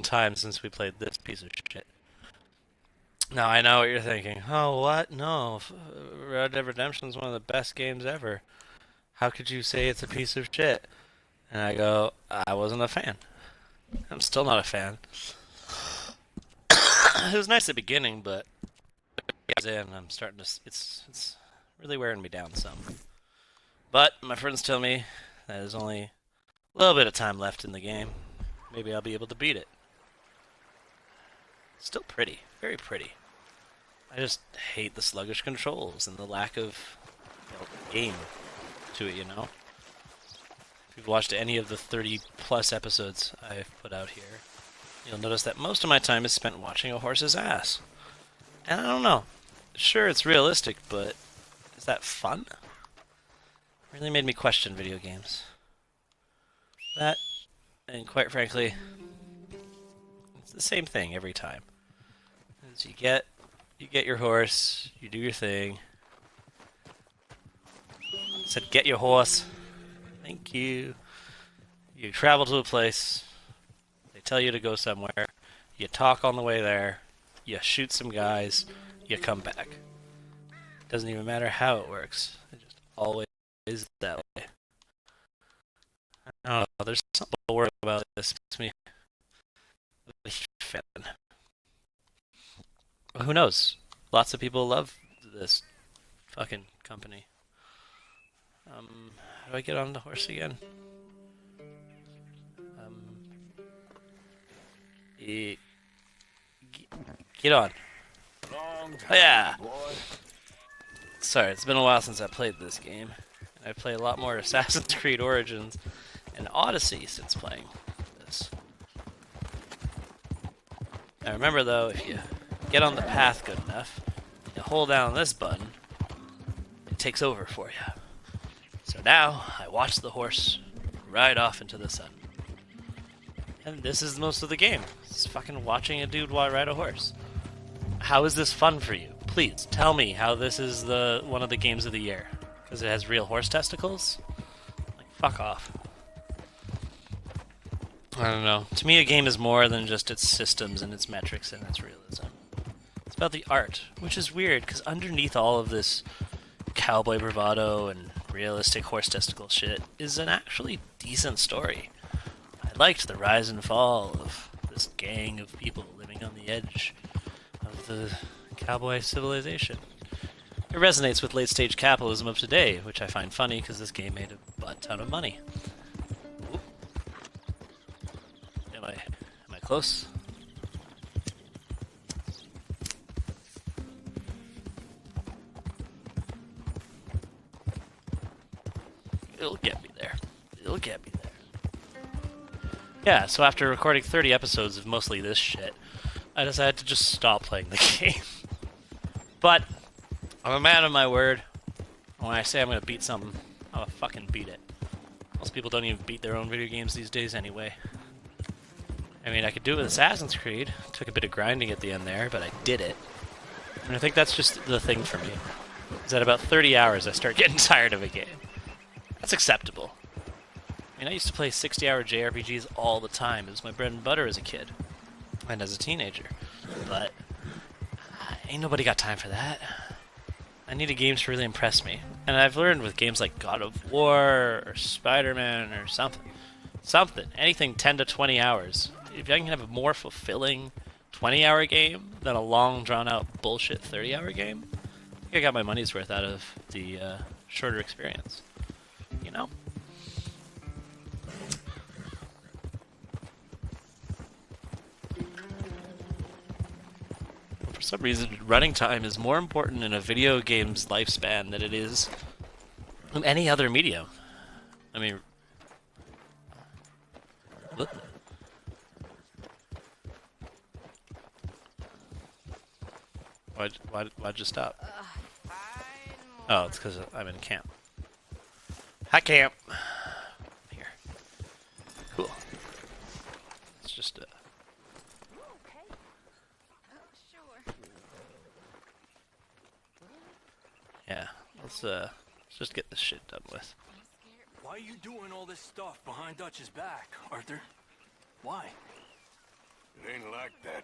long time since we played this piece of shit. Now I know what you're thinking. Oh, what? No, Red Dead Redemption is one of the best games ever. How could you say it's a piece of shit? And I go, I wasn't a fan. I'm still not a fan. It was nice at the beginning, but as in, I'm starting to. It's really wearing me down some. But my friends tell me that there's only a little bit of time left in the game. Maybe I'll be able to beat it. Still pretty, very pretty. I just hate the sluggish controls and the lack of game to it. If you've watched any of the 30 plus episodes I've put out here, you'll notice that most of my time is spent watching a horse's ass. And I don't know. Sure, it's realistic, but is that fun? Really made me question video games. That, and quite frankly, it's the same thing every time. As you get your horse, you do your thing. I said get your horse. Thank you. You travel to a place. They tell you to go somewhere. You talk on the way there. You shoot some guys. You come back. Doesn't even matter how it works. It just always is that way. I don't know. There's something to worry about this. Makes me a huge fan. Well, who knows? Lots of people love this fucking company. How do I get on the horse again? E get on. Oh, yeah. Sorry, it's been a while since I played this game. I play a lot more Assassin's Creed Origins and Odyssey since playing this. Now remember though, if you get on the path good enough, you hold down this button, it takes over for you. So now, I watch the horse ride off into the sun. And this is most of the game. It's fucking watching a dude ride a horse. How is this fun for you? Please, tell me how this is one of the games of the year. Because it has real horse testicles? Like, fuck off. I don't know. To me, a game is more than just its systems and its metrics and its realism. It's about the art, which is weird, because underneath all of this cowboy bravado and realistic horse testicle shit is an actually decent story. I liked the rise and fall of this gang of people living on the edge of the cowboy civilization. It resonates with late-stage capitalism of today, which I find funny because this game made a butt ton of money. Oop. Am I close? It'll get me there. It'll get me there. Yeah, so after recording 30 episodes of mostly this shit, I decided to just stop playing the game. But I'm a man of my word. When I say I'm gonna beat something, I'm gonna fucking beat it. Most people don't even beat their own video games these days anyway. I mean, I could do it with Assassin's Creed. Took a bit of grinding at the end there, but I did it. And I think that's just the thing for me. Is that about 30 hours I start getting tired of a game. That's acceptable. I mean, I used to play 60-hour JRPGs all the time. It was my bread and butter as a kid. And as a teenager. But ain't nobody got time for that. I need a game to really impress me. And I've learned with games like God of War or Spider-Man or something. Anything 10 to 20 hours. If I can have a more fulfilling 20-hour game than a long, drawn-out bullshit 30-hour game, I think I got my money's worth out of the shorter experience. You know? For some reason, running time is more important in a video game's lifespan than it is in any other medium. I mean, what? Why'd you stop? Oh, it's because I'm in camp. Hi, camp. Here. Cool. It's just yeah. Let's just get this shit done with. Why are you doing all this stuff behind Dutch's back, Arthur? Why? like that.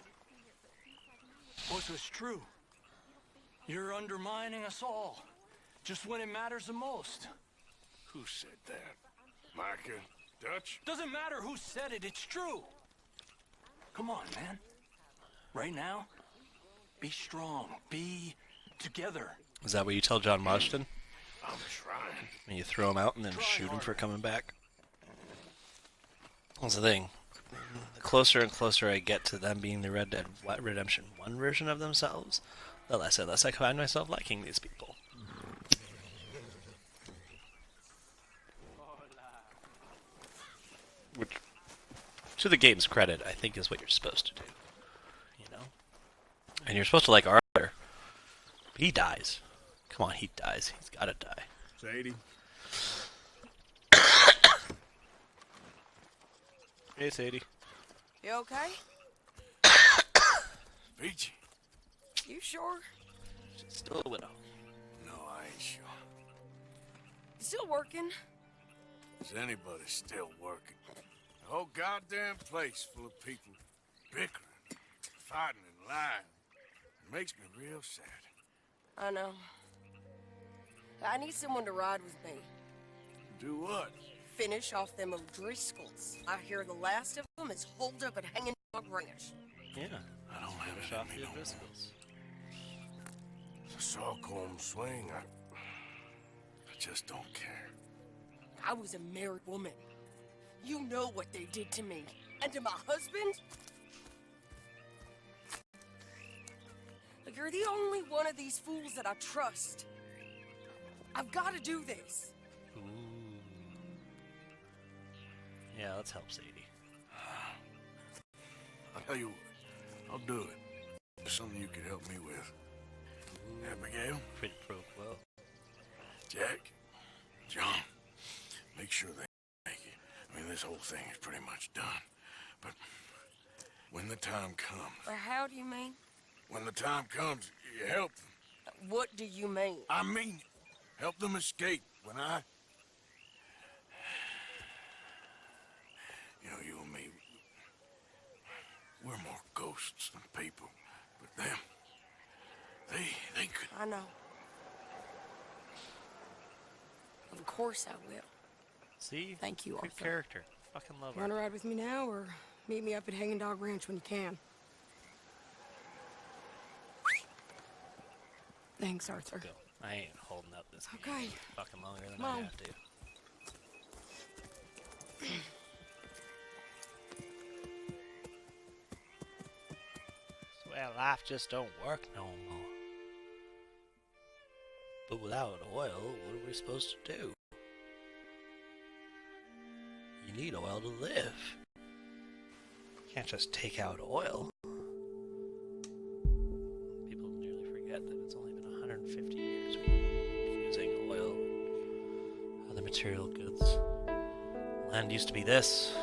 What was true? You're undermining us all, just when it matters the most. Who said that? Micah? Dutch? Doesn't matter who said it, it's true. Come on, man. Right now, be strong, be together. Is that what you tell John Marston? I'm trying. And you throw him out and then shoot him for coming back? That's the thing. The closer and closer I get to them being the Red Dead Redemption 1 version of themselves, the less and less I find myself liking these people. Which, to the game's credit, I think is what you're supposed to do. You know? And you're supposed to like Arthur. But he dies. Come on, he dies. He's gotta die. Sadie? Hey, Sadie. You okay? Peachy? You sure? She's still a widow. No, I ain't sure. You still working? Is anybody still working? The whole goddamn place full of people bickering, fighting and lying. It makes me real sad. I know. I need someone to ride with me. Do what? Finish off them O'Driscolls. I hear the last of them is holed up at Hanging Dog Ranch. Yeah. I don't have Finish it off in me the no more. O'Driscolls. I saw Colm swing. I just don't care. I was a married woman. You know what they did to me. And to my husband? Like, you're the only one of these fools that I trust. I've got to do this. Ooh. Yeah, let's help Sadie. I'll tell you what, I'll do it. There's something you could help me with. Abigail? Quid pro quo. Jack? John? Make sure they make it. I mean, this whole thing is pretty much done. But when the time comes... How do you mean? When the time comes, you help them. What do you mean? I mean, help them escape. When I... You know, you and me, we're more ghosts than people. But them, they could... I know. Of course I will. See? Thank you, Good Arthur. character. Fucking love her. Want to ride with me now, or meet me up at Hanging Dog Ranch when you can? Thanks, Arthur. Go. I ain't holding up this game Okay. fucking longer than Come I on. have to. Well, life just don't work no more. But without oil, what are we supposed to do? You need oil to live. You can't just take out oil. People nearly forget that it's only been 150 years we've been using oil and other material goods. Land used to be this.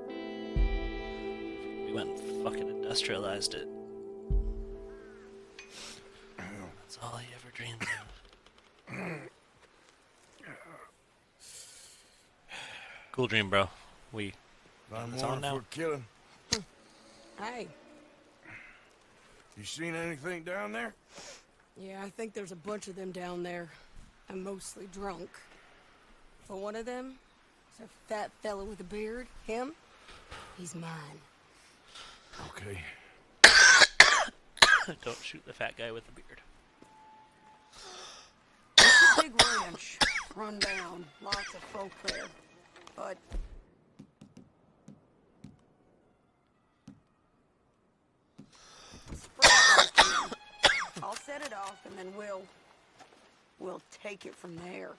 We went and fucking industrialized it. That's all I ever dreamed of. Cool dream, bro. We. I'm It's on on now. for killing. Hey. You seen anything down there? Yeah, I think there's a bunch of them down there. I'm mostly drunk. But one of them is a fat fella with a beard. Him? He's mine. Okay. Don't shoot the fat guy with the beard. It's a big ranch. Run down. Lots of folk there. But... I'll set it off and then we'll take it from there.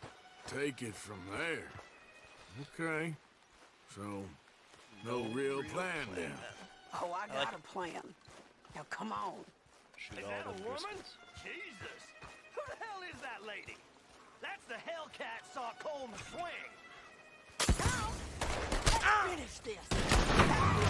Take it from there. Okay. So, no real plan then. Oh, I got a plan. Now come on. Shoot Is all that the a woman? Driscolls. Jesus! Who the hell is that lady? That's the Hellcat saw Colm swing. Finish this.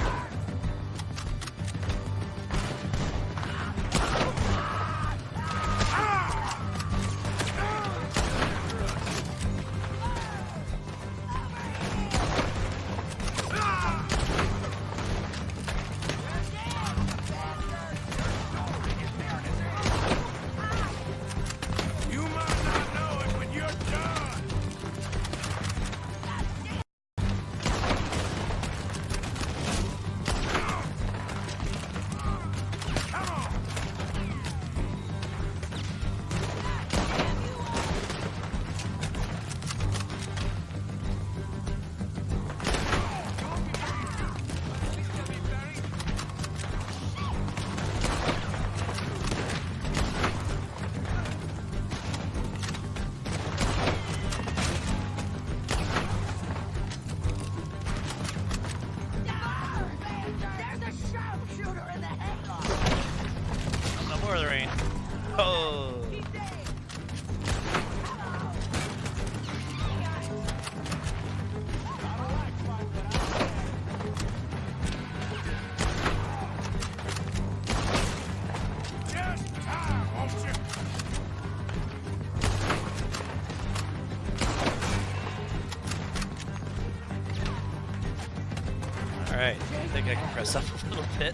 Before the rain. Oh. Just time, won't you? Alright, I think I can press up a little bit.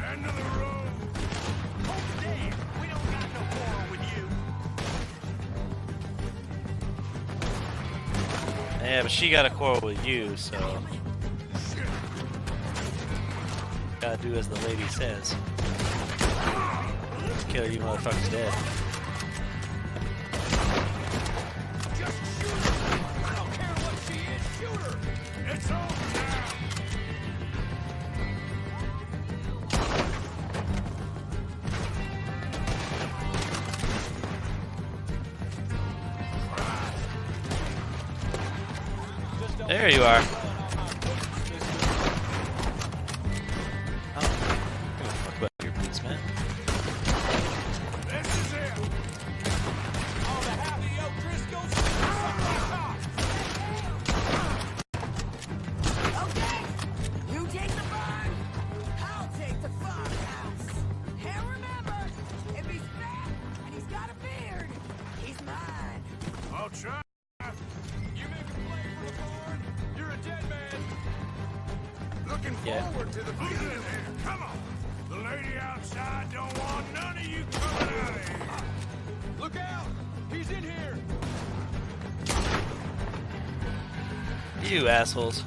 End of the road. Oh, Dave, we don't got no quarrel with you. Yeah, but she got a quarrel with you, so... Gotta do as the lady says. Kill you motherfuckers dead. Just shoot her. I don't care what she is. Shoot her. It's over now. There you are. Oh, I don't give a fuck about your boots, man. This is it. All the happy O'Driscolls, suck my cock. Okay, you take the barn, I'll take the farmhouse. And remember, if he's fat and he's got a beard, he's mine. I'll try. You make a play for the barn, you're a dead man. Looking Yeah. forward to the beginning here. Come on. The lady outside don't want none of you coming out of here. Look out! He's in here! You assholes.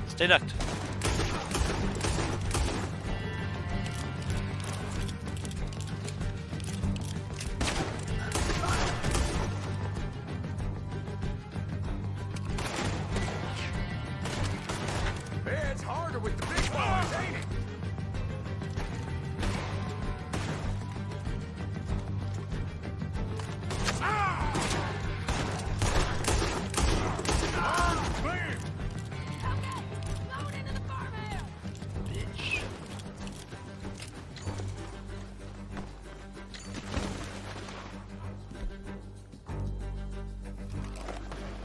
Stay ducked. It's harder with the big boys, ain't it? Clear. Going into the farmhouse. Bitch.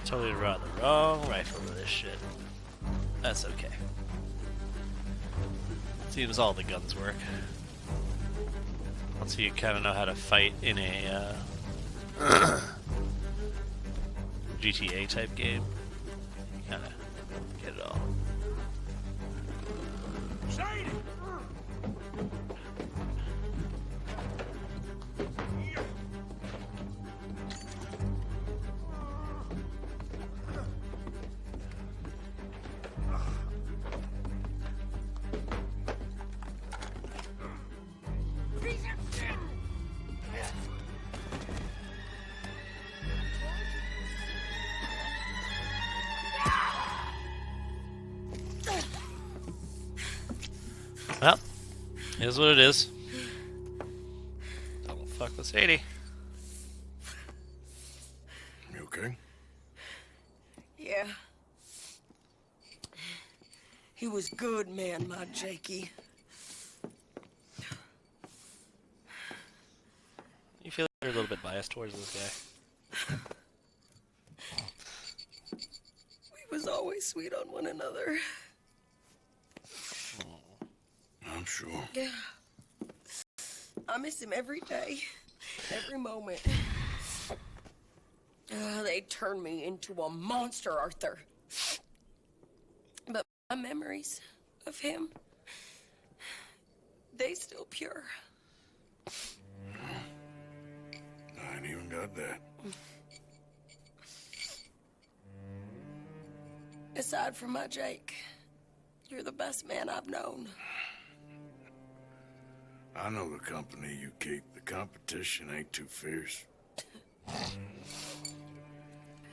Totally brought the wrong rifle to this shit. That's okay. Seems all the guns work. Once you kind of know how to fight in a GTA type game, you kind of get it all. Shady. Well, it is what it is. Don't fuck with Sadie. You okay? Yeah. He was good, man, my Jakey. You feel like you're a little bit biased towards this guy. We was always sweet on one another. I'm sure. Yeah. I miss him every day, every moment. They turned me into a monster, Arthur. But my memories of him, they still pure. I ain't even got that. Aside from my Jake, you're the best man I've known. I know the company you keep. The competition ain't too fierce.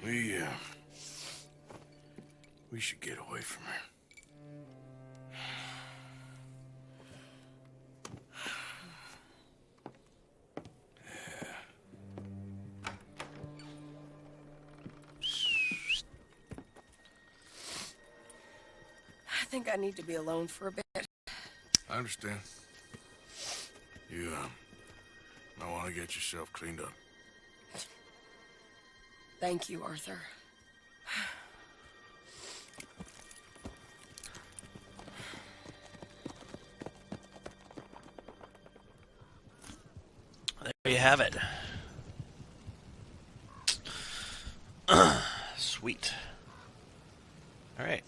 We should get away from her. I think I need to be alone for a bit. I understand. You, might want to get yourself cleaned up. Thank you, Arthur. There you have it. Sweet. All right.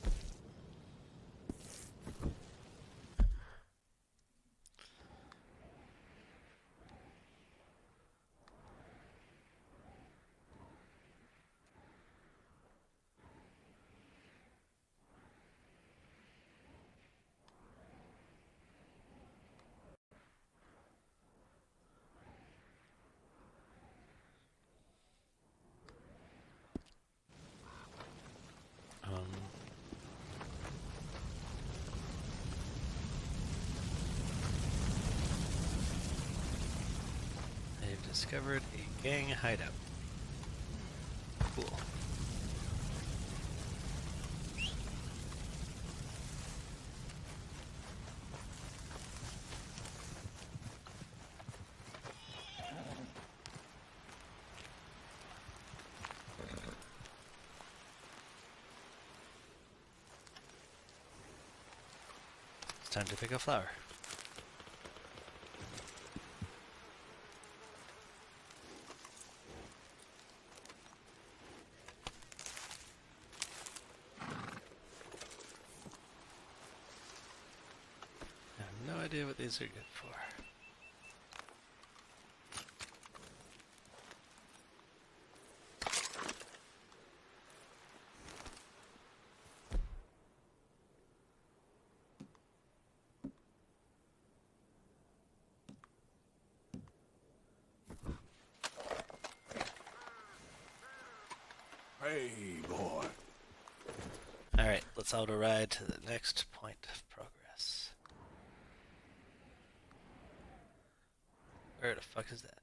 They've discovered a gang hideout. Cool. It's time to pick a flower. I have no idea what these are good for. Hey, boy. Alright, let's auto ride to the next point of progress. Where the fuck is that?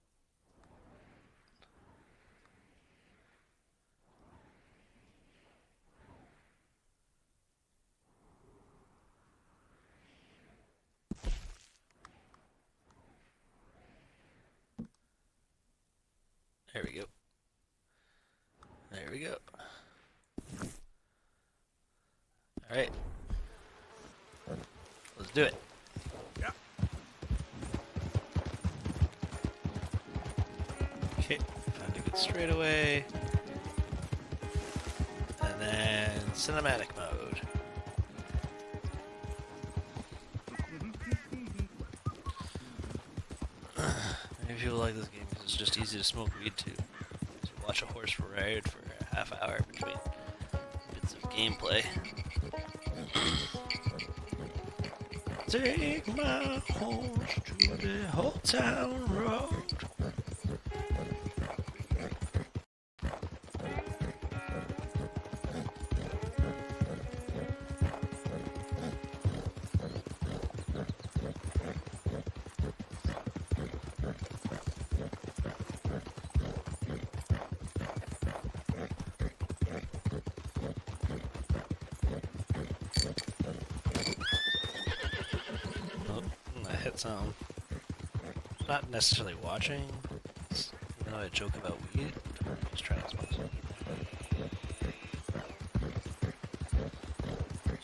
There we go. There we go. Alright. Let's do it. Yeah. Okay, found a good straightaway. And then cinematic mode. Maybe people like this game because it's just easy to smoke weed to watch a horse ride for a half hour between bits of gameplay. Take my horse to the Old Town Road. So, not necessarily watching, even though I joke about weed, just trying to smoke some weed.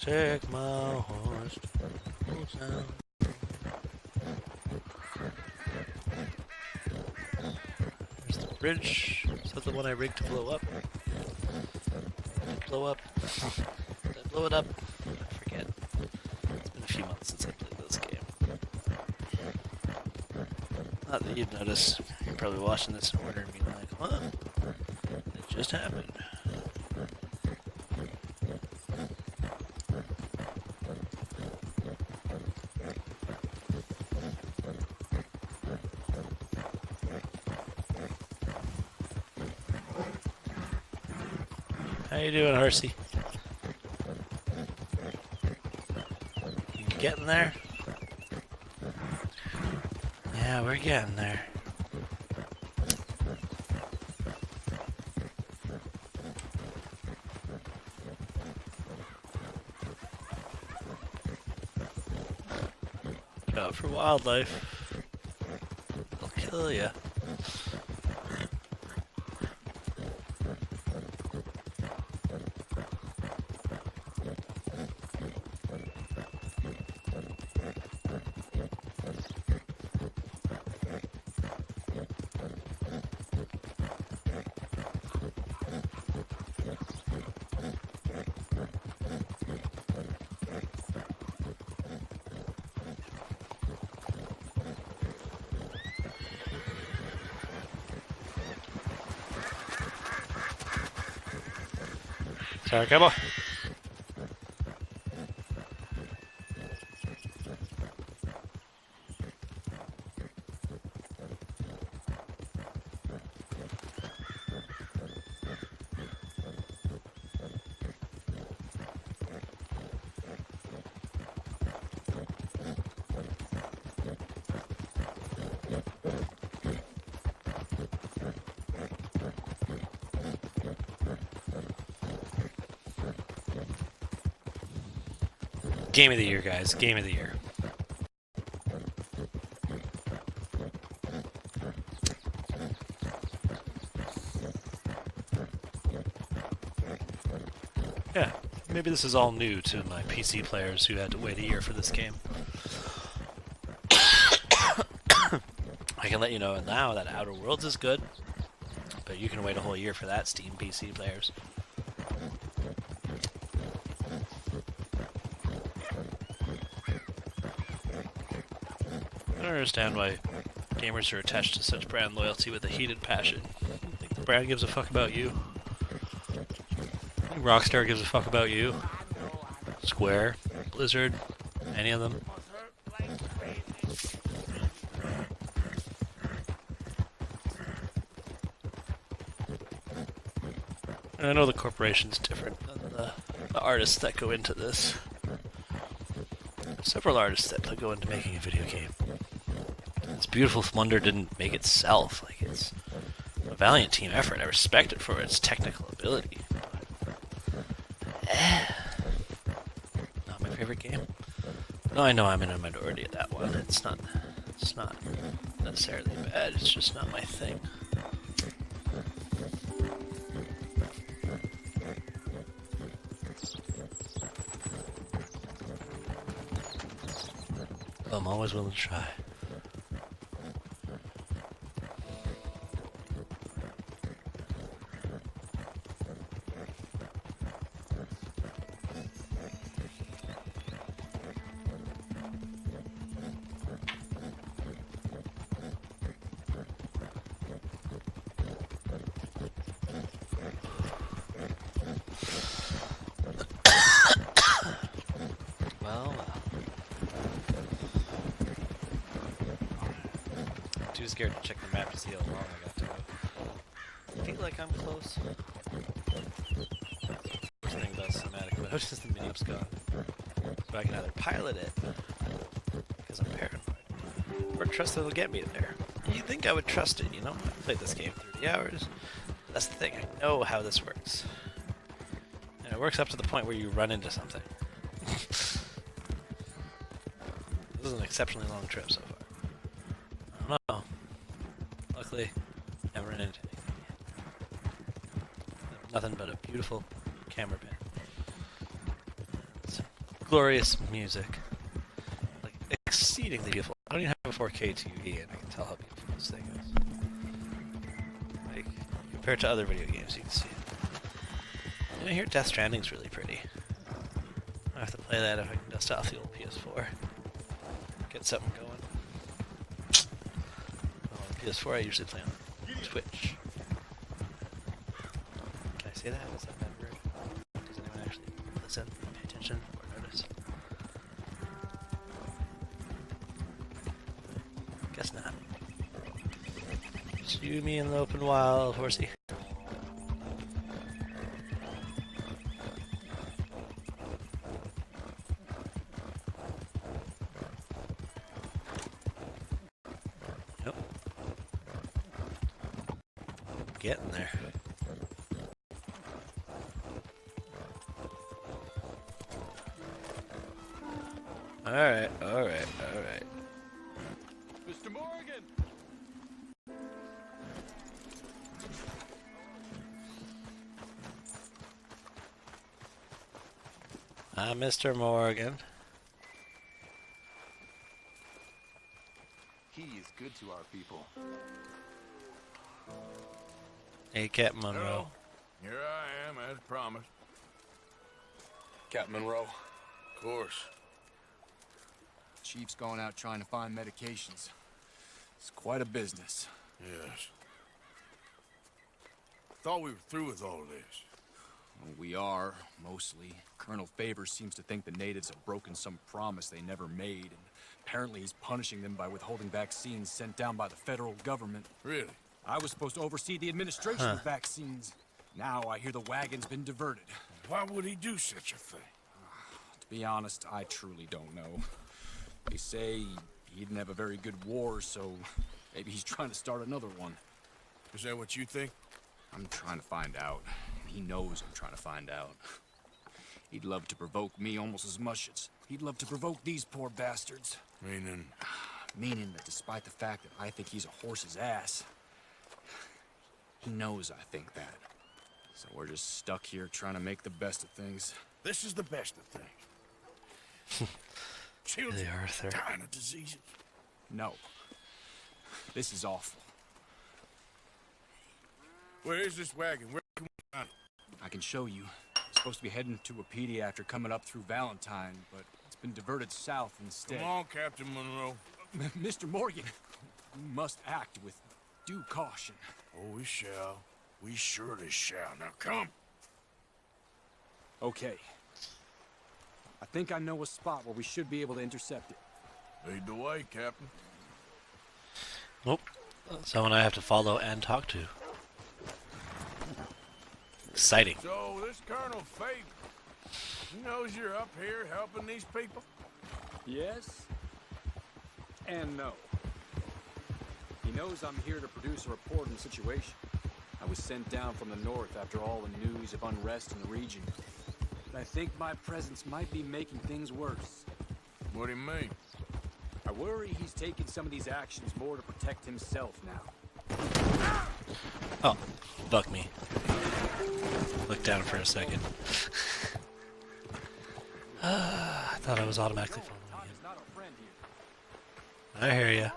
Take my horse to the old town. There's the bridge. Is that the one I rigged to blow up? Blow up? Did I blow it up? I forget. It's been a few months since I played this game. Not that you'd notice. You're probably watching this in order and being like, what? It just happened. How you doing, horsey? You getting there? Yeah, we're getting there. Look out for wildlife. They'll kill you. Sorry, come on. Game of the year, guys. Game of the year. Yeah, maybe this is all new to my PC players who had to wait a year for this game. I can let you know now that Outer Worlds is good, but you can wait a whole year for that, Steam PC players. I don't understand why gamers are attached to such brand loyalty with a heated passion. You think the brand gives a fuck about you? You think Rockstar gives a fuck about you? Square? Blizzard? Any of them? And I know the corporation's different than the artists that go into this. There's several artists that go into making a video game. This Beautiful Wonder didn't make itself. Like, it's a valiant team effort. I respect it for its technical ability. But, not my favorite game. No, I know I'm in a minority of that one. It's not necessarily bad. It's just not my thing. I'm always willing to try. Too scared to check the map to see how long I got to go. I feel like I'm close. First thing about cinematic, but notice the mini-up's gone. So I can either pilot it, because I'm paranoid, or trust that it'll get me there. And you'd think I would trust it, you know? I've played this game 30 hours. That's the thing, I know how this works. And it works up to the point where you run into something. This is an exceptionally long trip so far. I don't know. Luckily, I haven't run into anything yet. Nothing but a beautiful camera pan. It's glorious music. Like, exceedingly beautiful. I don't even have a 4K TV and I can tell how beautiful this thing is. Like, compared to other video games, you can see it. And I hear Death Stranding's really pretty. I have to play that if I can dust off the old PS4. Get something going. PS4 I usually play on Twitch. Can I say that? Is that bad word? Does anyone actually listen, pay attention, or notice? Guess not. Just you, me, in the open wild, horsey. getting there. Alright, alright, alright. Mr. Morgan! Hi, Mr. Morgan. He is good to our people. Hey, Captain Monroe. Hello. Here I am, as promised. Captain Monroe, Of course. Chief's going out trying to find medications. It's quite a business. Yes. Thought we were through with all of this. Well, we are, mostly. Colonel Favors seems to think the natives have broken some promise they never made, and apparently he's punishing them by withholding vaccines sent down by the federal government. Really? I was supposed to oversee the administration of vaccines. Now I hear the wagon's been diverted. Why would he do such a thing? To be honest, I truly don't know. They say he didn't have a very good war, so maybe he's trying to start another one. Is that what you think? I'm trying to find out. He knows I'm trying to find out. He'd love to provoke me almost as much as he'd love to provoke these poor bastards. Meaning? Meaning that despite the fact that I think he's a horse's ass, he knows I think that. So we're just stuck here trying to make the best of things. This is the best of things. Children Hey, Arthur. dying of diseases. No. This is awful. Where is this wagon? Where can we find it? I can show you. It's supposed to be heading to a PD after coming up through Valentine, but it's been diverted south instead. Come on, Captain Monroe. Mr. Morgan, we must act with due caution. Oh, we shall. We surely shall. Now come. Okay. I think I know a spot where we should be able to intercept it. Lead the way, Captain. Nope. Someone I have to follow and talk to. Exciting. So, this Colonel Favor, he knows you're up here helping these people? Yes. And no. He knows I'm here to produce a report on the situation. I was sent down from the north after all the news of unrest in the region. But I think my presence might be making things worse. What do you mean? I worry he's taking some of these actions more to protect himself now. Oh, fuck me. Look down for a second. I thought I was automatically following Todd is not our friend here. you. I hear ya.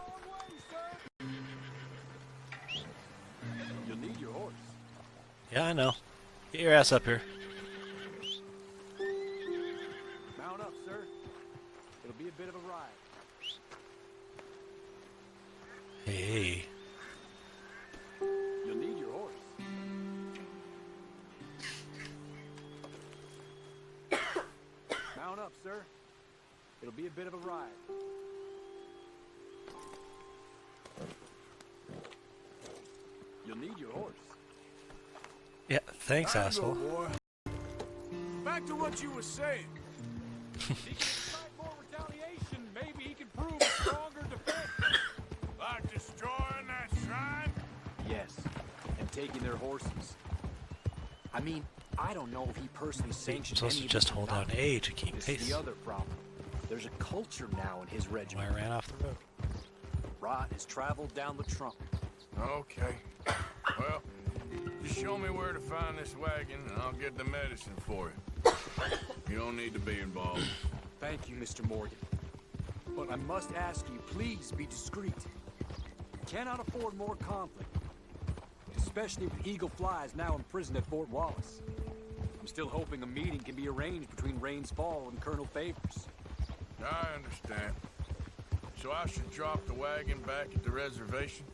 You'll need your horse. Yeah, I know. Get your ass up here. Mount up, sir. It'll be a bit of a ride. Hey. You'll need your horse. Mount up, sir. It'll be a bit of a ride. You'll need your horse. Yeah, thanks, I know, asshole. boy. Back to what you were saying. If he can fight more retaliation, maybe he can prove a stronger defense. Like destroying that shrine? Yes, and taking their horses. I mean, I don't know if he personally I'm sanctioned supposed any to of just this hold or down not. A to keep This is pace. the other problem. There's a culture now in his Oh, I regiment. ran off the road. Rot has traveled down the trunk. Okay. Well, just show me where to find this wagon and I'll get the medicine for you. You don't need to be involved. Thank you, Mr. Morgan. But I must ask you, please be discreet. We cannot afford more conflict. Especially with Eagle Flies now imprisoned at Fort Wallace. I'm still hoping a meeting can be arranged between Rains Fall and Colonel Favors. I understand. So I should drop the wagon back at the reservation?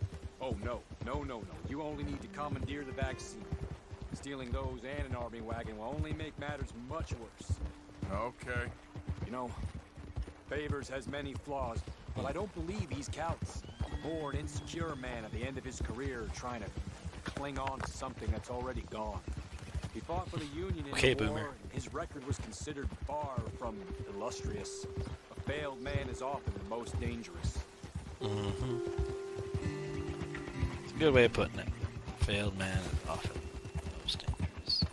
Oh, no. No. You only need to commandeer the vaccine. Stealing those and an army wagon will only make matters much worse. Okay. You know, Favors has many flaws, but I don't believe he's callous. More an insecure man at the end of his career trying to cling on to something that's already gone. He fought for the Union in Okay, the war, Boomer. and his record was considered far from illustrious. A failed man is often the most dangerous. Mm-hmm. It's a good way of putting it. Failed man is often most dangerous.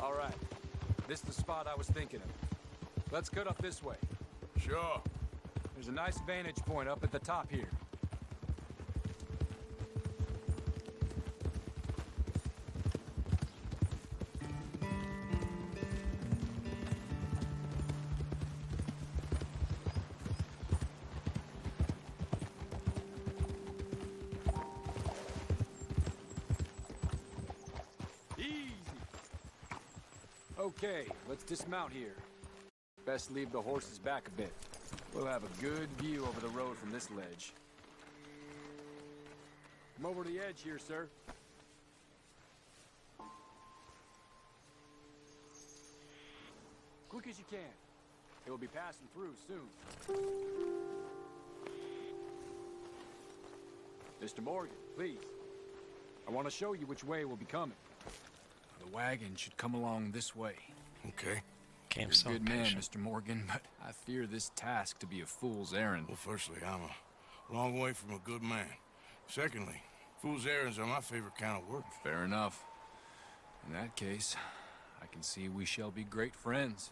All right. This is the spot I was thinking of. Let's cut up this way. Sure. There's a nice vantage point up at the top here. Easy. Okay, let's dismount here. Best leave the horses back a bit. We'll have a good view over the road from this ledge. Come over to the edge here, sir. Quick as you can. It will be passing through soon. Mr. Morgan, please. I want to show you which way we'll be coming. The wagon should come along this way. Okay. Game You're so a good man, impatient. Mr. Morgan, but I fear this task to be a fool's errand. Well, firstly, I'm a long way from a good man. Secondly, fool's errands are my favorite kind of work. Fair enough. In that case, I can see we shall be great friends.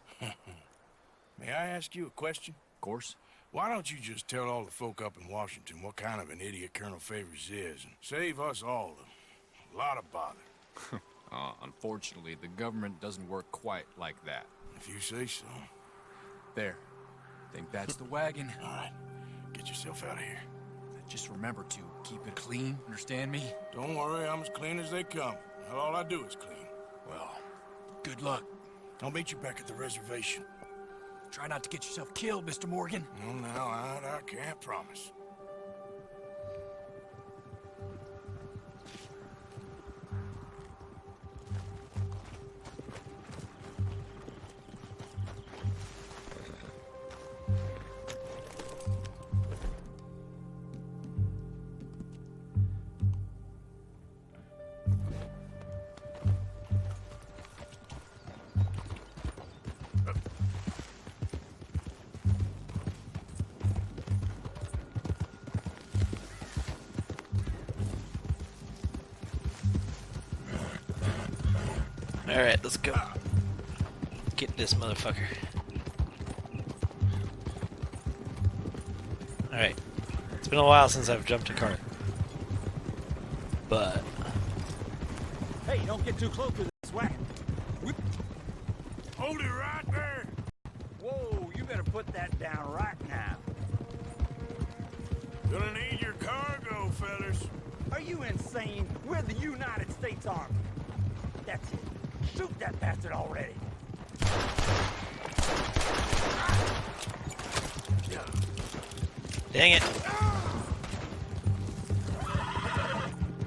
May I ask you a question? Of course. Why don't you just tell all the folk up in Washington what kind of an idiot Colonel Favors is and save us all a lot of bother? Unfortunately, the government doesn't work quite like that. If you say so. There. Think that's the wagon. All right, get yourself out of here. Just remember to keep it clean, understand me? Don't worry, I'm as clean as they come. Now, all I do is clean. Well, good luck. I'll meet you back at the reservation. Try not to get yourself killed, Mr. Morgan. No, now, I can't promise. Alright, let's go. Get this motherfucker. Alright. It's been a while since I've jumped a cart. But Hey, don't get too close to this wagon. Hold it right there! Whoa, you better put that down right now. Gonna need your cargo, fellas. Are you insane? We're the United States Army. That's it. Shoot that bastard already. dang it.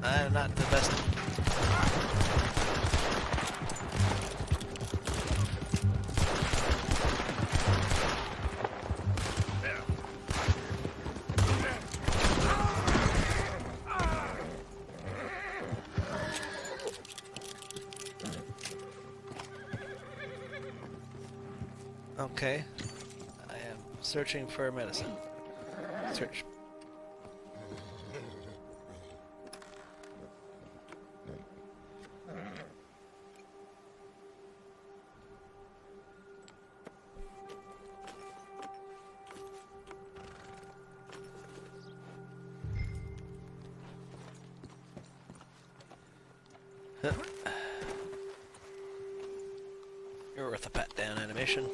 I'm not the best. Okay. I am searching for medicine. Search. You're worth a pat down animation.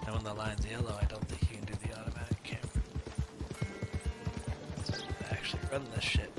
And when the line's yellow, I don't think you can do the automatic camera. So I actually run this shit.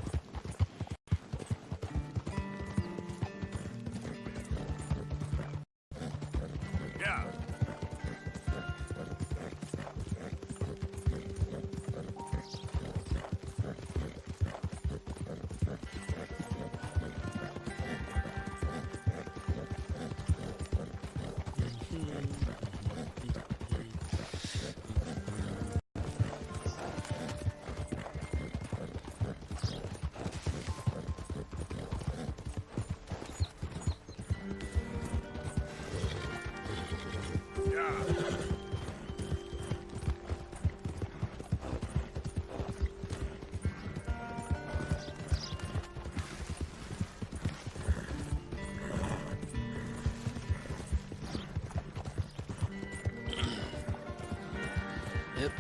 Yep.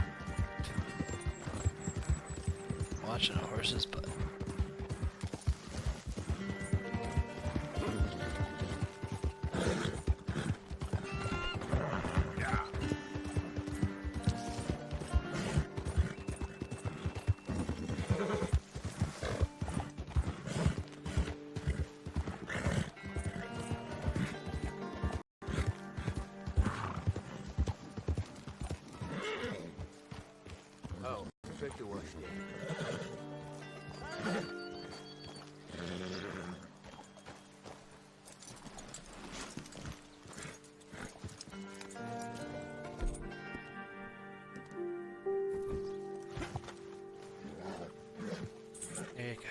Watching a horse's butt. Oh, Victor was. There you go.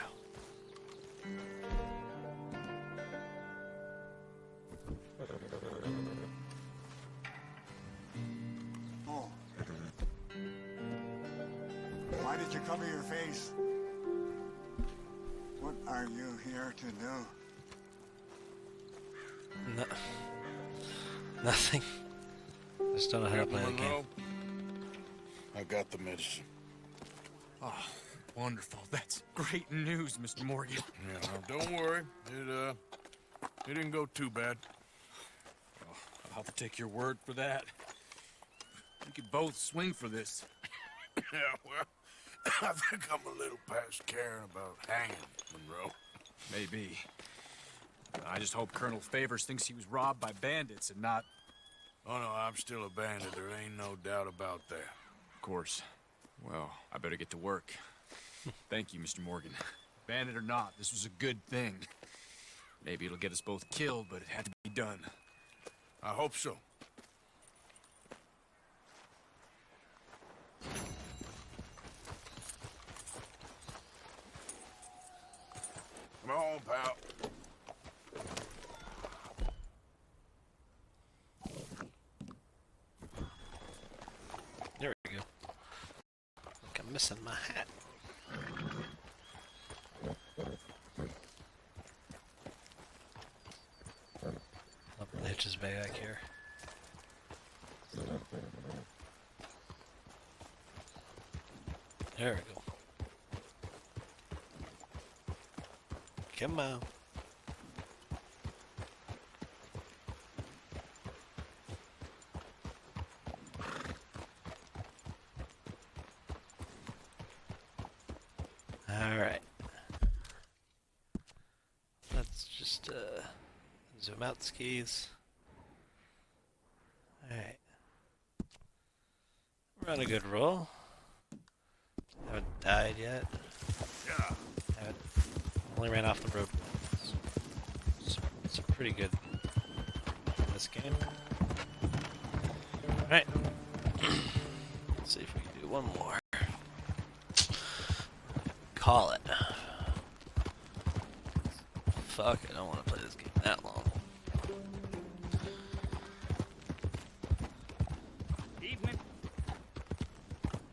Oh. Why did you cover your face? What are you here to do? No. Nothing. Just don't know how to play the game. Monroe, I got the medicine. Oh, wonderful. That's great news, Mr. Morgan. Yeah, now don't worry. It didn't go too bad. I'll have to take your word for that. We could both swing for this. Yeah, well, I think I'm a little past caring about hanging, Monroe. Maybe. I just hope Colonel Favors thinks he was robbed by bandits and not... Oh, no, I'm still a bandit. There ain't no doubt about that. Of course. Well, I better get to work. Thank you, Mr. Morgan. Bandit or not, this was a good thing. Maybe it'll get us both killed, but it had to be done. I hope so. Come on, pal. There we go. I think I'm missing my hat. Love the hitches back here. There we go. Come on. Alright. Let's just zoom out skis. Alright. We're on a good roll. Haven't died yet. Yeah. Haven't, only ran off the road once. It's pretty good in this game. Alright. Let's see if we can do one more. Call it. Fuck, I don't want to play this game that long. Evening.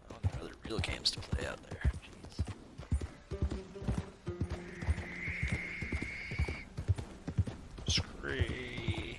I want other real games to play out there. Jeez. Scree.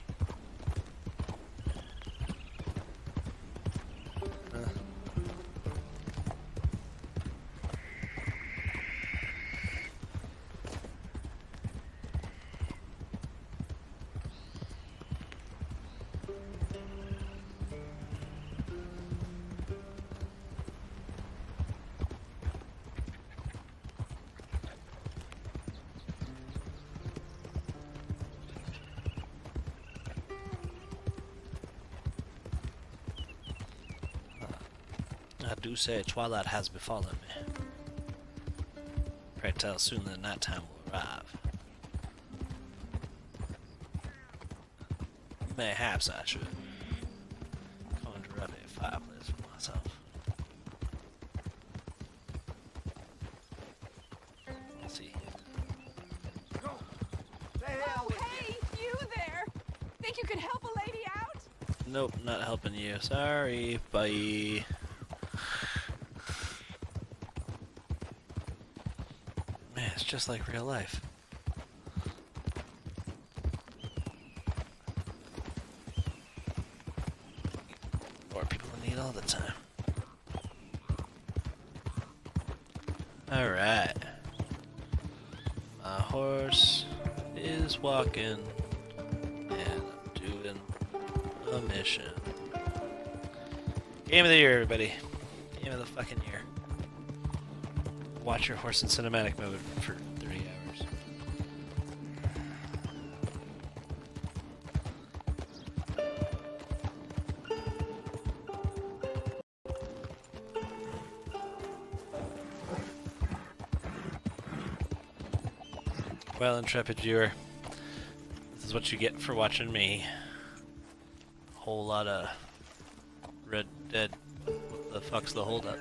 I do say twilight has befallen me. Pray tell soon the nighttime will arrive. Mayhaps I should conjure up a fireplace for myself. Let's see. Oh, hey, you there! Think you could help a lady out? Nope, not helping you. Sorry, bye. Man, it's just like real life. More people in need all the time. Alright. My horse is walking, and I'm doing a mission. Game of the year, everybody. Game of the fucking year. Watch your horse in cinematic mode for 30 hours. Well, intrepid viewer, this is what you get for watching me. A whole lot of Red Dead. What the fuck's the holdup?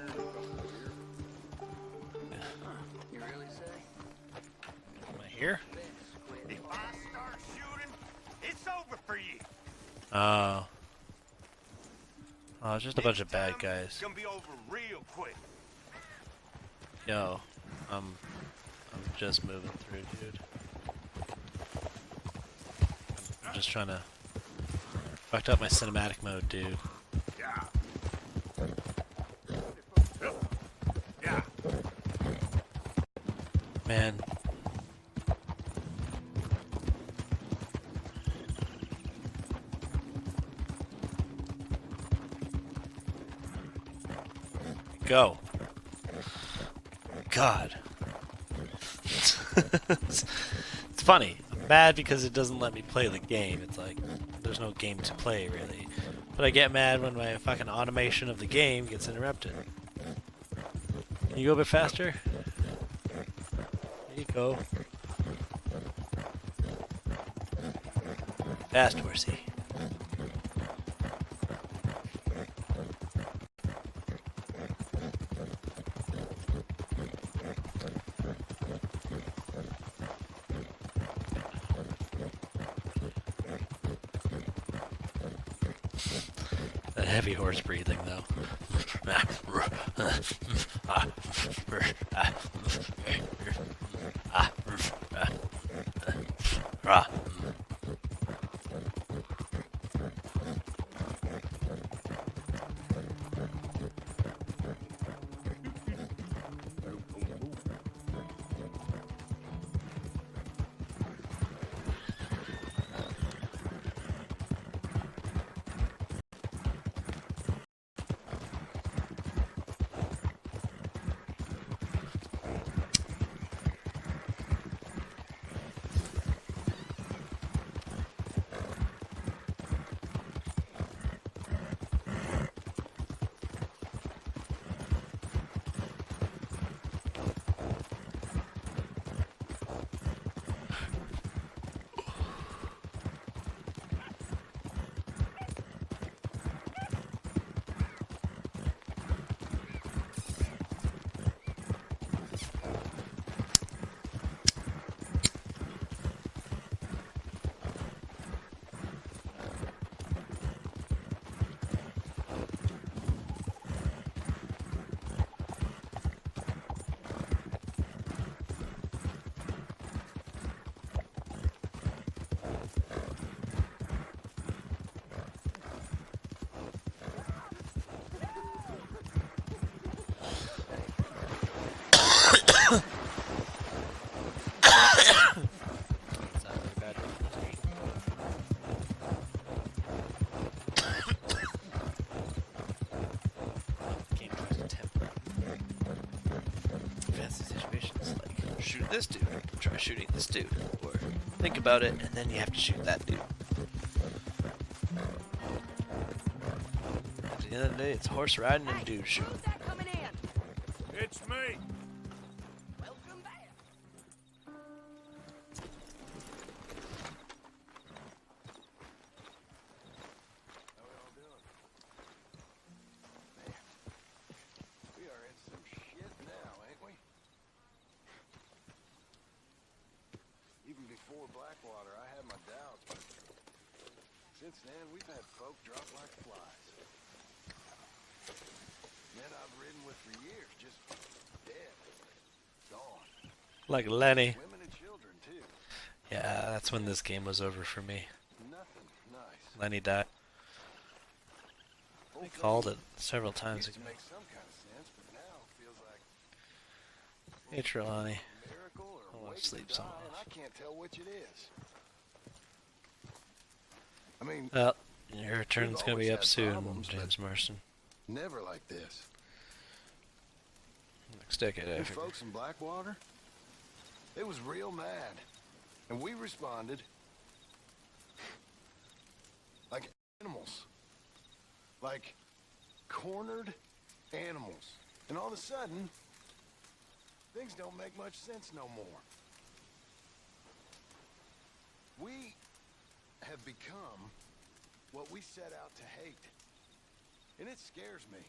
You really say? Am I here? If I start shooting, it's over for you. Oh. Oh, it's just a bunch of bad guys. It's gonna be over real quick. Yo, I'm just moving through, dude. I'm just trying to fucked up my cinematic mode, dude. Yeah. Yeah. Man. Go. God. It's funny. I'm mad because it doesn't let me play the game. It's like, there's no game to play, really. But I get mad when my fucking automation of the game gets interrupted. Can you go a bit faster? There you go. Fast, horsey. That heavy horse breathing, though. Shoot this dude, try shooting this dude, or think about it, and then you have to shoot that dude. At the end of the day, it's horse riding and dude shooting. Who's that coming in? It's me. Welcome back. How we all doing? Man, we are in some shit now, ain't we? Even before Blackwater, I had my doubts, but since then, we've had folk drop like flies. Men I've ridden with for years, just dead, gone. Like Lenny. Women and children, too. Yeah, that's when this game was over for me. Nothing nice. Lenny died. I called it several times Used to ago. make some kind of sense, but now it feels like Hey, Trelawney. Miracle or I'll waiting sleep to die, some and off. I can't tell which it is. I mean, Well, your turn's gonna always be up had soon, problems, but- James Marston. never like this. Next decade, I The figure. folks in Blackwater, it was real mad, and we responded like animals, like cornered animals. And all of a sudden, things don't make much sense no more. We have become what we set out to hate, and it scares me.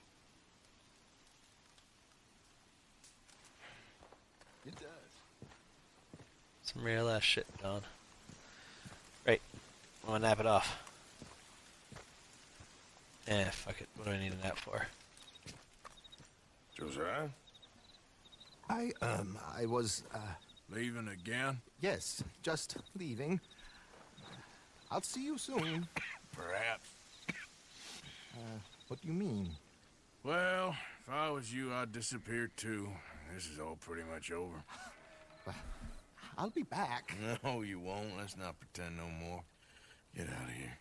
It does. Some real ass shit, John. Right. I'm gonna nap it off. Eh, fuck it. What do I need a nap for? Josiah? I was, Leaving again? yes, just leaving. I'll see you soon. Perhaps. What do you mean? Well, if I was you, I'd disappear too. This is all pretty much over. I'll be back. No, you won't. Let's not pretend no more. Get out of here.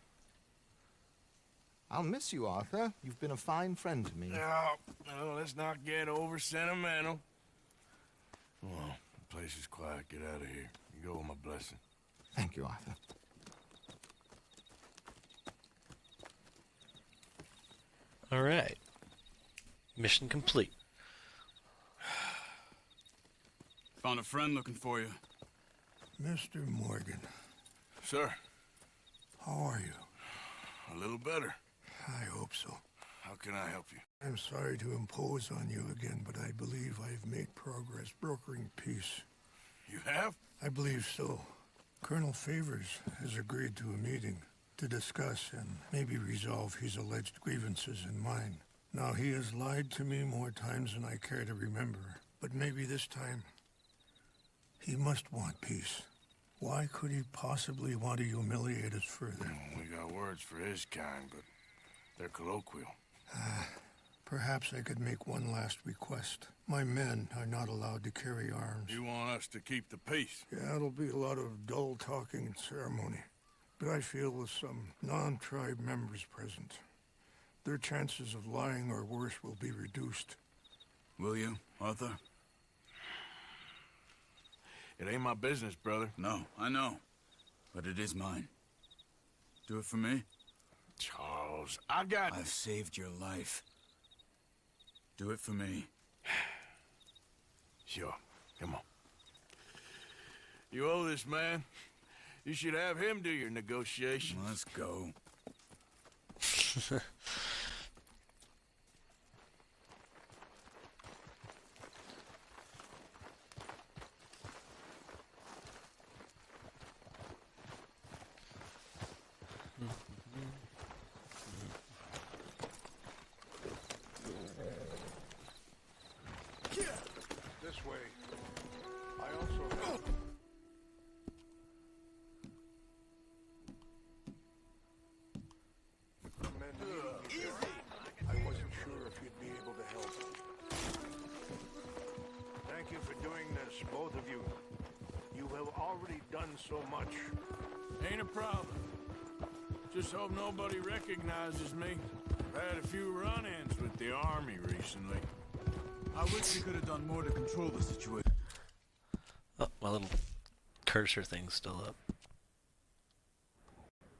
I'll miss you, Arthur. You've been a fine friend to me. No, let's not get over sentimental. Come on, the place is quiet. Get out of here. You go with my blessing. Thank you, Arthur. Alright. Mission complete. Found a friend looking for you. Mr. Morgan. Sir. How are you? A little better. I hope so. How can I help you? I'm sorry to impose on you again, but I believe I've made progress brokering peace. You have? I believe so. Colonel Favors has agreed to a meeting to discuss and maybe resolve his alleged grievances and mine. Now, he has lied to me more times than I care to remember, but maybe this time he must want peace. Why could he possibly want to humiliate us further? We got words for his kind, but they're colloquial. Perhaps I could make one last request. My men are not allowed to carry arms. You want us to keep the peace? Yeah, it'll be a lot of dull talking and ceremony. But I feel with some non-tribe members present, their chances of lying or worse will be reduced. Will you, Arthur? It ain't my business, brother. No, I know. But it is mine. Do it for me? Charles, I've saved your life. Do it for me. Sure. Come on. You owe this man. You should have him do your negotiations. Let's go. This way. I also have... Easy! I wasn't sure if you'd be able to help. Thank you for doing this, both of you. You have already done so much. Ain't a problem. Just hope nobody recognizes me. I've had a few run-ins with the army recently. I wish we could have done more to control the situation. Oh, my little cursor thing's still up.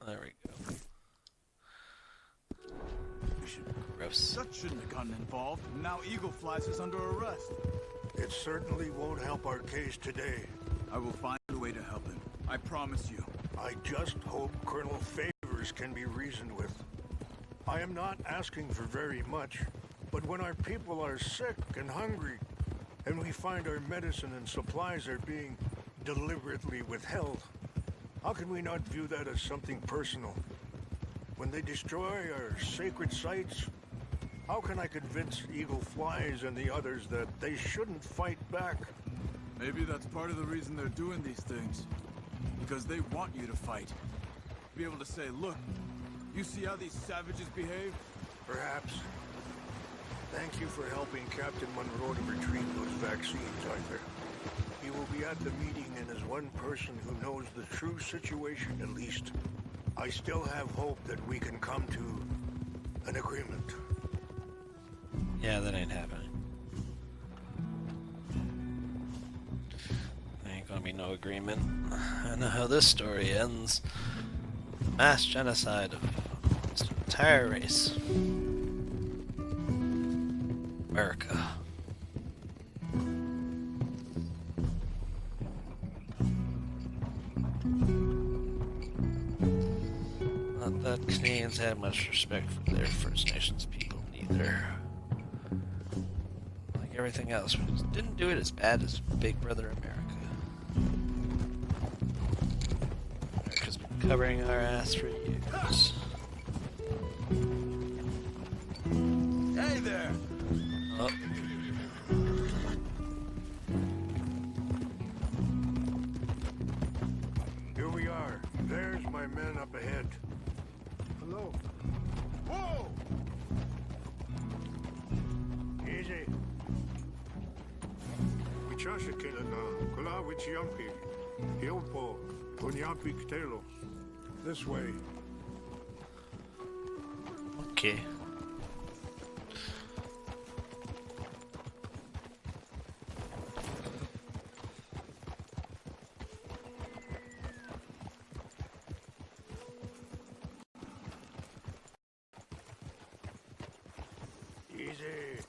There we go. Gross. That shouldn't have gotten involved. Now Eagle Flies is under arrest. It certainly won't help our case today. I will find a way to help him. I promise you. I just hope Colonel Favors can be reasoned with. I am not asking for very much, but when our people are sick and hungry, and we find our medicine and supplies are being deliberately withheld, how can we not view that as something personal? When they destroy our sacred sites, how can I convince Eagle Flies and the others that they shouldn't fight back? Maybe that's part of the reason they're doing these things. Because they want you to fight. Be able to say, look, you see how these savages behave? Perhaps. Thank thank you for helping Captain Monroe to retrieve those vaccines, Arthur. He will be at the meeting, and as one person who knows the true situation at least, I still have hope that we can come to an agreement. Yeah, that ain't happening. There ain't gonna be no agreement. I know how this story ends. Mass genocide of almost an entire race. America. Not that Canadians had much respect for their First Nations people, neither. Like everything else, we just didn't do it as bad as Big Brother America. America's been covering our ass for years. Hey there! Oh. Here we are. There's my men up ahead. Hello. Whoa! Easy. Wichashikela na kula wichiampi. Hilpo kunyampi ktelo. This way. Okay. Easy.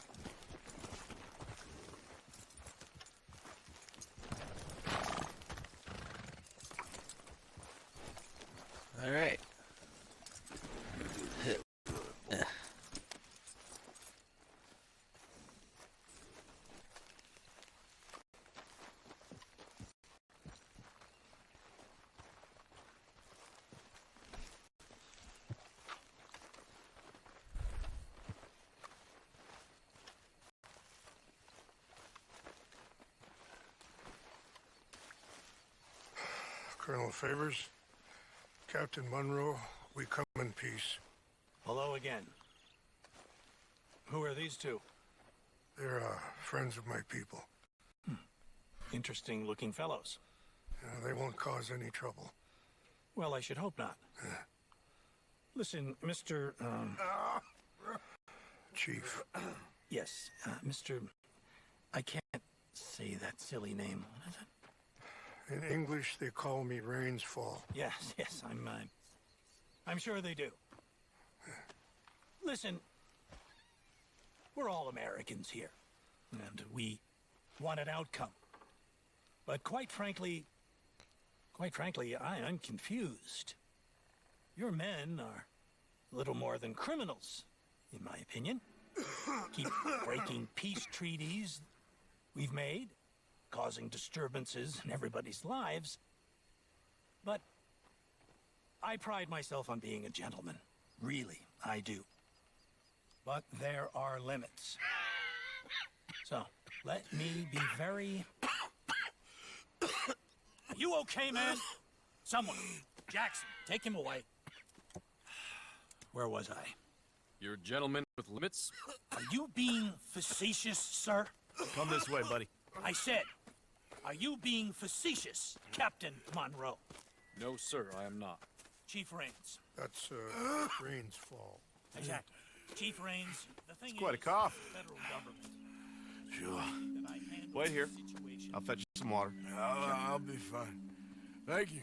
All right. Colonel Favors, Captain Monroe, we come in peace. Hello again. Who are these two? They're friends of my people. Interesting looking fellows. They won't cause any trouble. Well, I should hope not. Listen, Mr. Chief. Yes, Mr. I can't say that silly name. What is it? In English, they call me Rainsfall. Yes, I'm sure they do. Listen, we're all Americans here, and we want an outcome. But quite frankly, I'm confused. Your men are little more than criminals, in my opinion. Keep breaking peace treaties we've made, causing disturbances in everybody's lives. But I pride myself on being a gentleman. Really, I do. But there are limits. So, let me be very... Are you okay, man? Someone. Jackson, take him away. Where was I? You're a gentleman with limits? Are you being facetious, sir? Come this way, buddy. I said, are you being facetious, Captain Monroe? No, sir, I am not. Chief Rains. That's, Rainsfall. Exactly. Chief Rains, the thing It's quite a is, cough. the federal government. Sure. That I handle Wait here. the situation. I'll fetch you some water. I'll be fine. Thank you.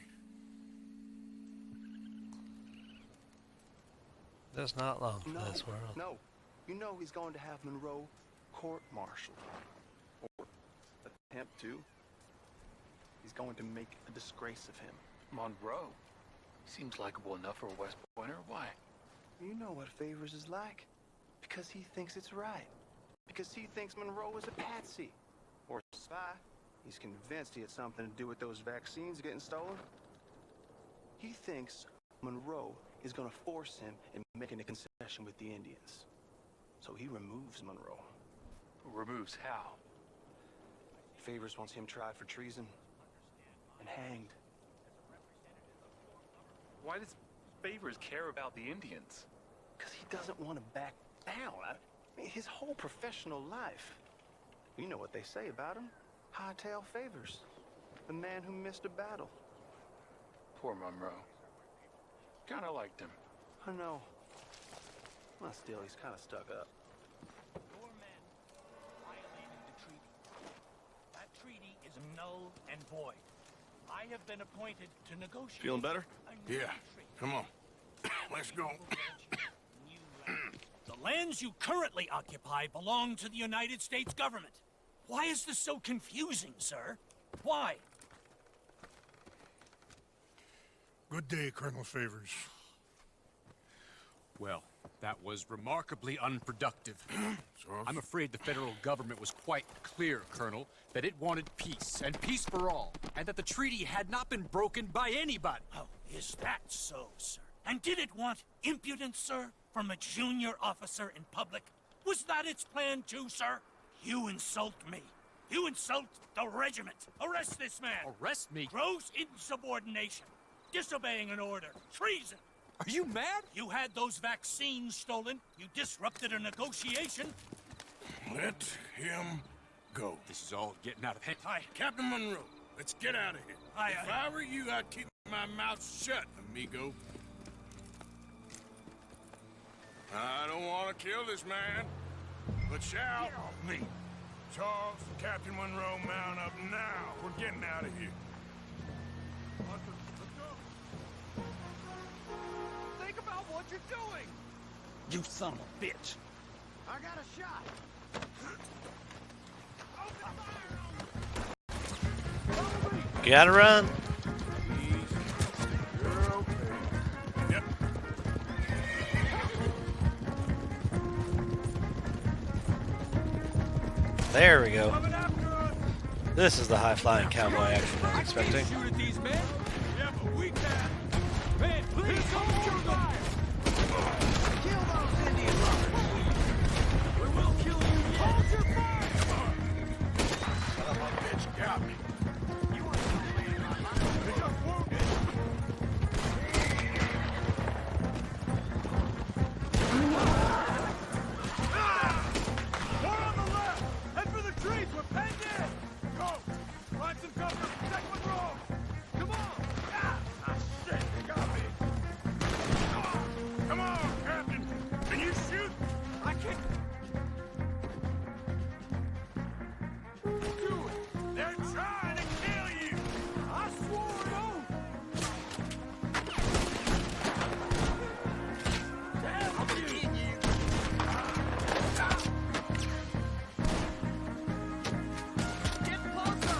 There's not long for this world. No. You know he's going to have Monroe court-martialed. Or attempt to. He's going to make a disgrace of him. Monroe? Seems likable enough for a West Pointer. Why? You know what Favors is like. Because he thinks it's right. Because he thinks Monroe is a patsy. Or a spy. He's convinced he had something to do with those vaccines getting stolen. He thinks Monroe is going to force him in making a concession with the Indians. So he removes Monroe. Removes how? Favors wants him tried for treason and hanged. Why does Favors care about the Indians? Because he doesn't want to back down. I mean, his whole professional life. You know what they say about him. Hightail favors. The man who missed a battle. Poor Monroe. Kinda liked him. I know. Well, still, he's kind of stuck up. Your men violated the treaty. That treaty is null and void. I have been appointed to negotiate. Feeling better? a new Yeah. treaty. Come on. Let's go. The lands you currently occupy belong to the United States government. Why is this so confusing, sir? Why? Good day, Colonel Favors. Well, that was remarkably unproductive. I'm afraid the federal government was quite clear, Colonel, that it wanted peace, and peace for all, and that the treaty had not been broken by anybody. Oh, is that so, sir? And did it want impudence, sir, from a junior officer in public? Was that its plan too, sir? You insult me. You insult the regiment. Arrest this man. Arrest me? Gross insubordination. Disobeying an order. Treason. Are you mad? You had those vaccines stolen. You disrupted a negotiation. Let him go. This is all getting out of hand. Hi. Captain Monroe, let's get out of here. If I were you, I'd keep my mouth shut, amigo. I don't want to kill this man, but shall. Get off me! Charles, Captain Monroe, mount up now. We're getting out of here. Think about what you're doing! You son of a bitch. I got a shot! Gotta run. You're okay. Yep. There we go. This is the high-flying cowboy action I was expecting. Shoot at these men. Yeah, but we can. Man, please hold your fire. Kill those Indian lovers! We will kill you. Hold your fire. Son of a bitch got me. You want to lay in my line? They just wounded. More on the left! Head for the trees! We're penned in! Go! Find some cover! Protect Monroe! Come on! Ah, shit! They got me! Come on, Captain. Can you shoot? I can't... Do it. They're trying to kill you. I swore an oath! Damn you! Get closer!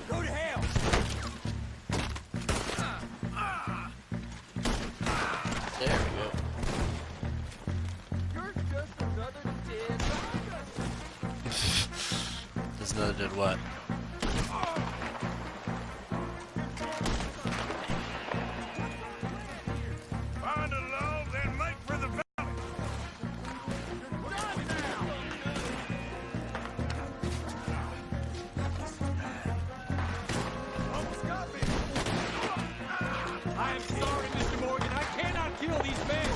Go to hell! There we go. You're just another dead There's another did what? Find a lull, then make for the valley. Almost got me! I am sorry, Mr. Morgan. I cannot kill these men.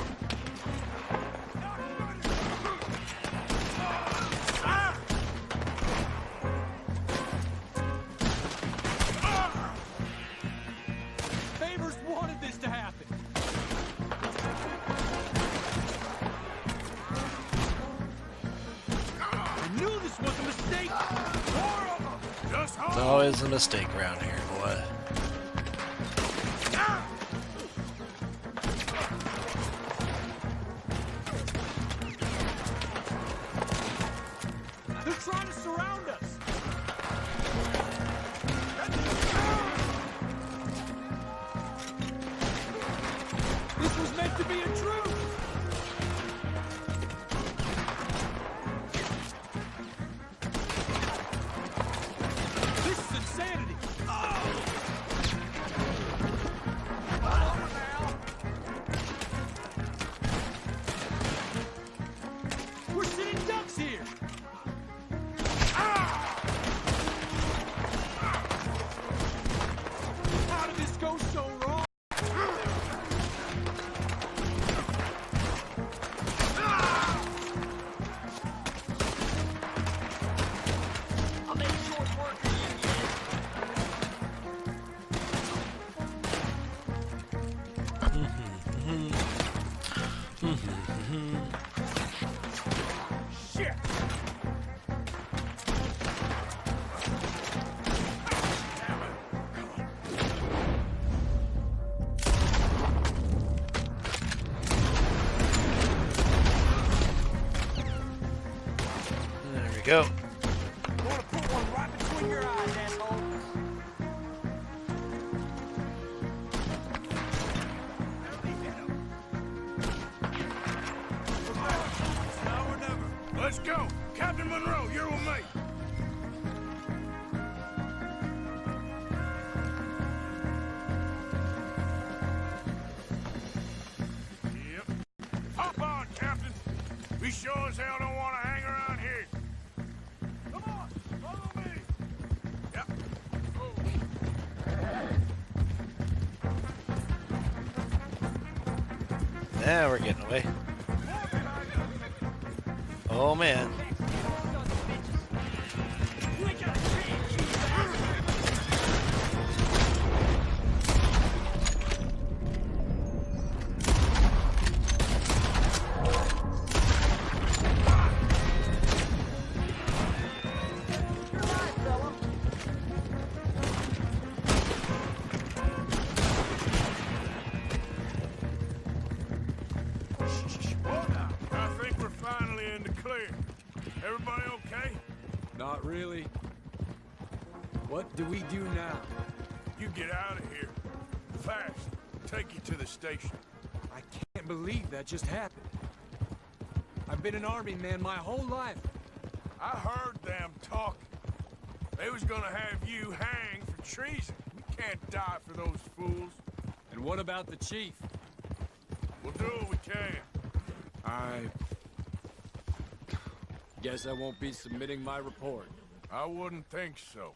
Favors wanted this to happen. I knew this was a mistake. Just It's hold. always a mistake around here, boy. They're trying to surround us. This was meant to be a truce. This is insanity. go so wrong? I'll make short work of Shit! There we go. Gonna put one right between your eyes, asshole. Now or never. Let's go. Captain Monroe, you're with me. Yep. Hop on, Captain. We sure as hell don't want to hang around here. Come on, follow me. Yep. Now we're getting away. Oh man. I think we're finally in the clear. Everybody okay? Not really. What do we do now? You get out of here. Fast. Take you to the station. I can't believe that just happened. I've been an army man my whole life. I heard them talking. They was gonna have you hanged for treason. We can't die for those fools. And what about the chief? We'll do what we can. I guess I won't be submitting my report. I wouldn't think so.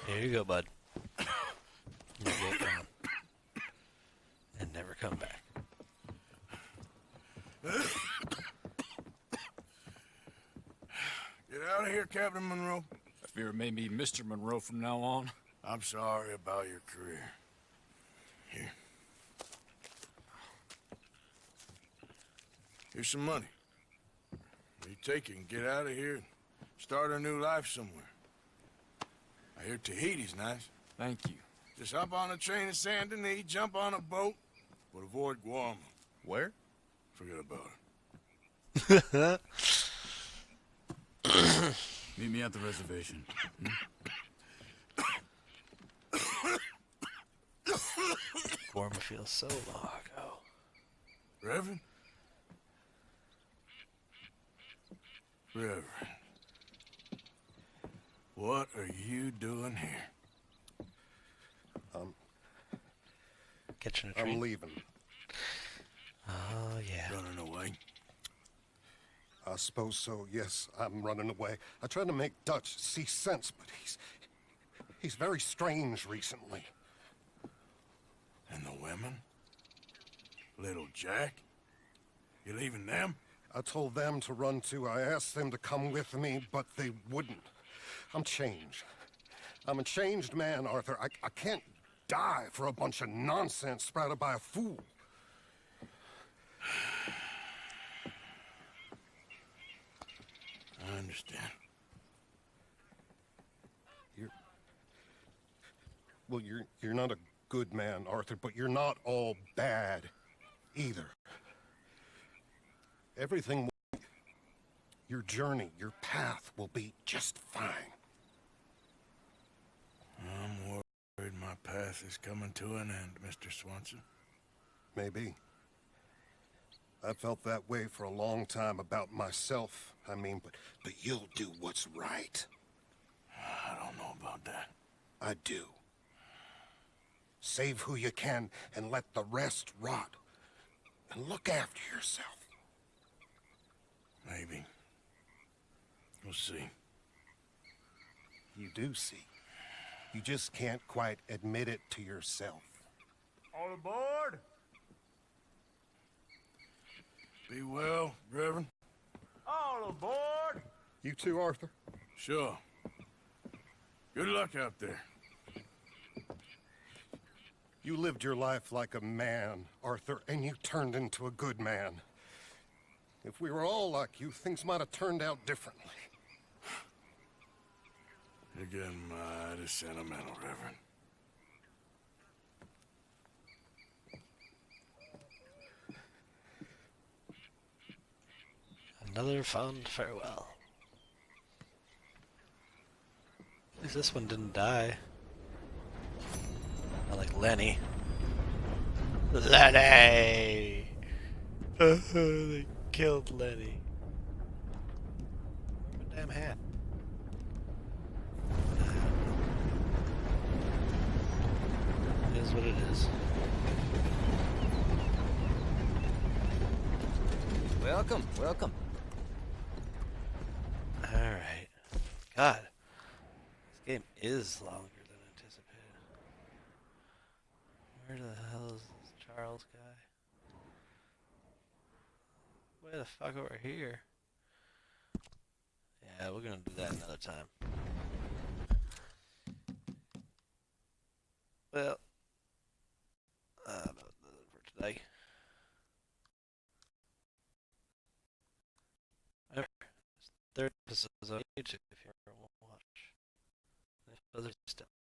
Here you go, bud. You get down. And never come back. Get out of here, Captain Monroe. I fear it may be Mr. Monroe from now on. I'm sorry about your career. Here. Here's some money. You take it and get out of here and start a new life somewhere. I hear Tahiti's nice. Thank you. Just hop on a train to Saint Denis, jump on a boat, but avoid Guam. Where? Forget about it. Meet me at the reservation. Guam feels so long ago. Reverend? Reverend. What are you doing here? Catching a train. I'm leaving. Oh, yeah. Running away? I suppose so, yes. I'm running away. I tried to make Dutch see sense, but he's very strange recently. And the women? Little Jack? You leaving them? I told them to run too. I asked them to come with me, but they wouldn't. I'm changed. I'm a changed man, Arthur. I can't die for a bunch of nonsense sprouted by a fool. I understand. You're not a good man, Arthur, but you're not all bad either. Everything, your journey, your path will be just fine. I'm worried my path is coming to an end, Mr. Swanson. Maybe. I felt that way for a long time about myself. I mean, but you'll do what's right. I I do. Save who you can and let the rest rot. And look after yourself. Maybe. We'll see. You do see. You just can't quite admit it to yourself. All aboard! Be well, Reverend. All aboard! You too, Arthur? Sure. Good luck out there. You lived your life like a man, Arthur, and you turned into a good man. If we were all like you, things might have turned out differently. You're getting mighty sentimental, Reverend. Another fond farewell. At least this one didn't die. Not like Lenny. Lenny! They killed Lenny. Where's my damn hat? It is what it is. Welcome, welcome. Alright. God. This game is longer than anticipated. Where the hell is this Charles guy? Way the fuck over here? Yeah, we're gonna do that another time. Well, for today. Third episodes on YouTube if you ever want to watch. There's other stuff.